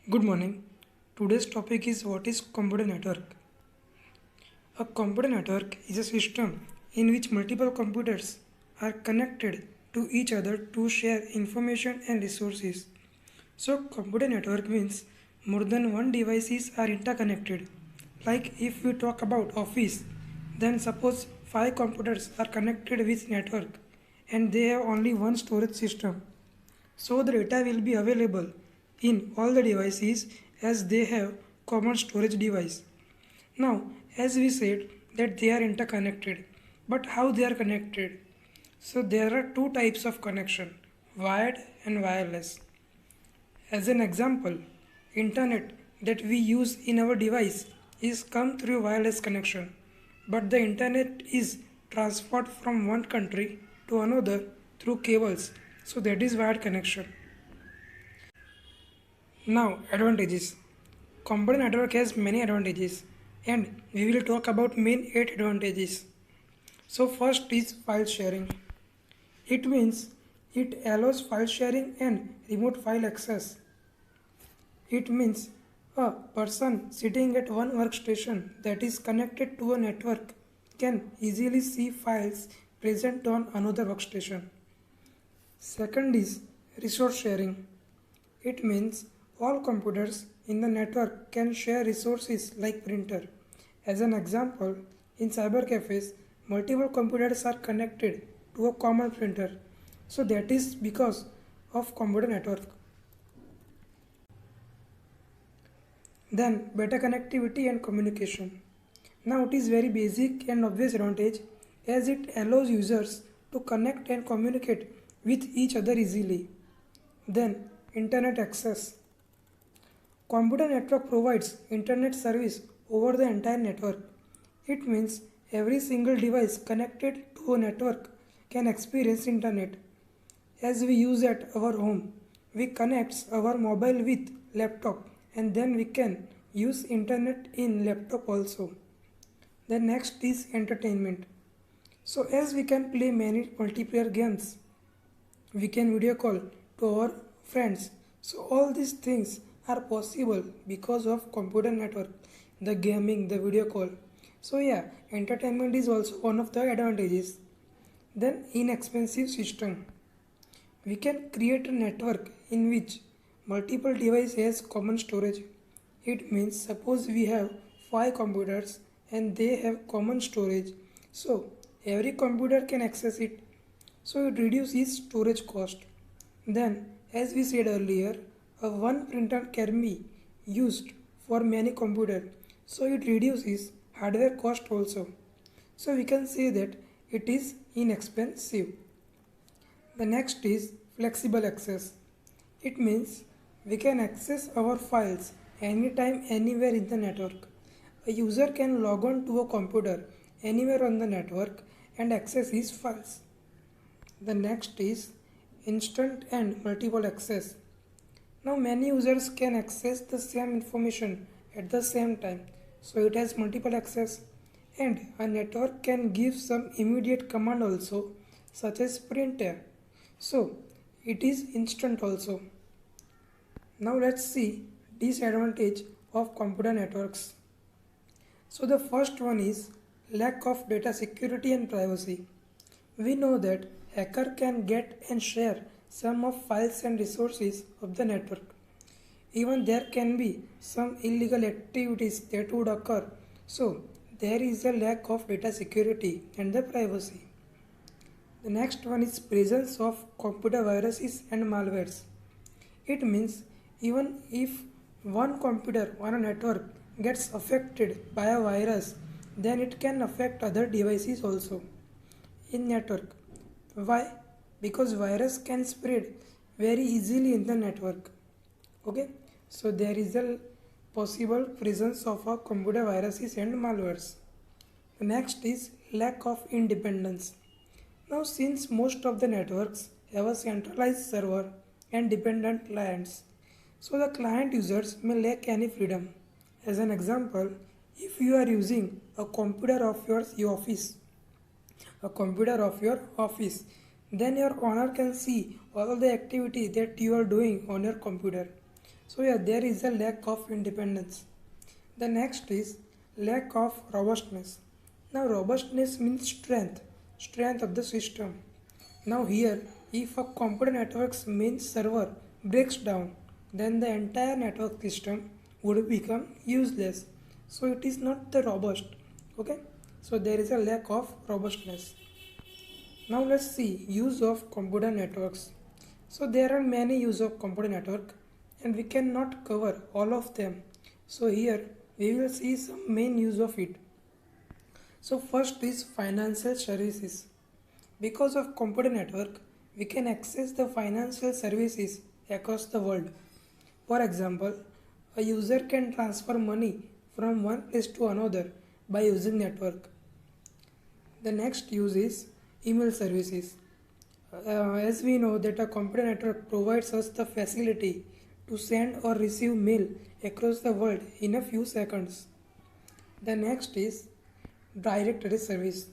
Good morning. Today's topic is what is computer network. A computer network is a system in which multiple computers are connected to each other to share information and resources. So computer network means more than one devices are interconnected. Like if we talk about office, then suppose 5 computers are connected with network and they have only one storage system. So the data will be available in all the devices as they have common storage device. Now, as we said that they are interconnected, but how they are connected? So there are two types of connection, wired and wireless. As an example, internet that we use in our device is come through wireless connection, but the internet is transferred from one country to another through cables. So that is wired connection. Now, advantages. Computer network has many advantages and we will talk about main 8 advantages. So first is file sharing. It means it allows file sharing and remote file access. It means a person sitting at one workstation that is connected to a network can easily see files present on another workstation. Second is resource sharing. It means all computers in the network can share resources like printer. As an example, in cyber cafes, multiple computers are connected to a common printer. So that is because of computer network. Then better connectivity and communication. Now it is very basic and obvious advantage as it allows users to connect and communicate with each other easily. Then internet access. Computer network provides internet service over the entire network. It means every single device connected to a network can experience internet. As we use at our home, we connect our mobile with laptop and then we can use internet in laptop also. The next is entertainment. So as we can play many multiplayer games, we can video call to our friends. So all these things are possible because of computer network, the gaming, the video call. So yeah, entertainment is also one of the advantages. Then inexpensive system. We can create a network in which multiple devices has common storage. It means suppose we have 5 computers and they have common storage. So every computer can access it. So it reduces storage cost. Then as we said earlier, a one printer can be used for many computers. So it reduces hardware cost also. So we can say that it is inexpensive. The next is flexible access. It means we can access our files anytime, anywhere in the network. A user can log on to a computer anywhere on the network and access his files. The next is instant and multiple access. Now many users can access the same information at the same time. So it has multiple access and a network can give some immediate command also such as printer. So it is instant also. Now let's see disadvantage of computer networks. So the first one is lack of data security and privacy. We know that hacker can get and share some of files and resources of the network. Even there can be some illegal activities that would occur. So there is a lack of data security and the privacy. The next one is presence of computer viruses and malwares. It means even if one computer on a network gets affected by a virus, then it can affect other devices also in network. Why? Because virus can spread very easily in the network. Okay, so there is a possible presence of a computer viruses and malwares. The next is lack of independence. Now since most of the networks have a centralized server and dependent clients, so the client users may lack any freedom. As an example, if you are using a computer of your office, then your owner can see all the activity that you are doing on your computer. So yeah, there is a lack of independence. The next is lack of robustness. Now robustness means strength of the system. Now here, if a computer network's main server breaks down, then the entire network system would become useless. So it is not the robust. Okay? So there is a lack of robustness. Now let's see use of computer networks. So there are many use of computer network and we cannot cover all of them. So here we will see some main use of it. So first is financial services. Because of computer network, we can access the financial services across the world. For example, a user can transfer money from one place to another by using network. The next use is email services. As we know that a computer network provides us the facility to send or receive mail across the world in a few seconds. The next is directory service.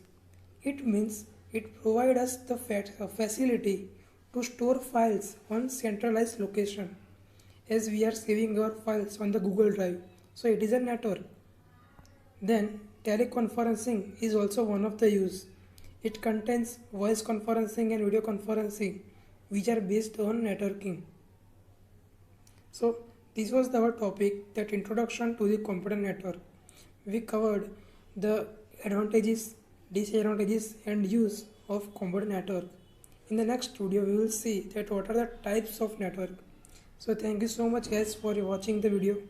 It means it provides us the facility to store files on centralized location as we are saving our files on the Google Drive. So it is a network. Then teleconferencing is also one of the use. It contains voice conferencing and video conferencing which are based on networking. So this was our topic, that introduction to the computer network. We covered the advantages, disadvantages and use of computer network. In the next video we will see that what are the types of network. So thank you so much guys for watching the video.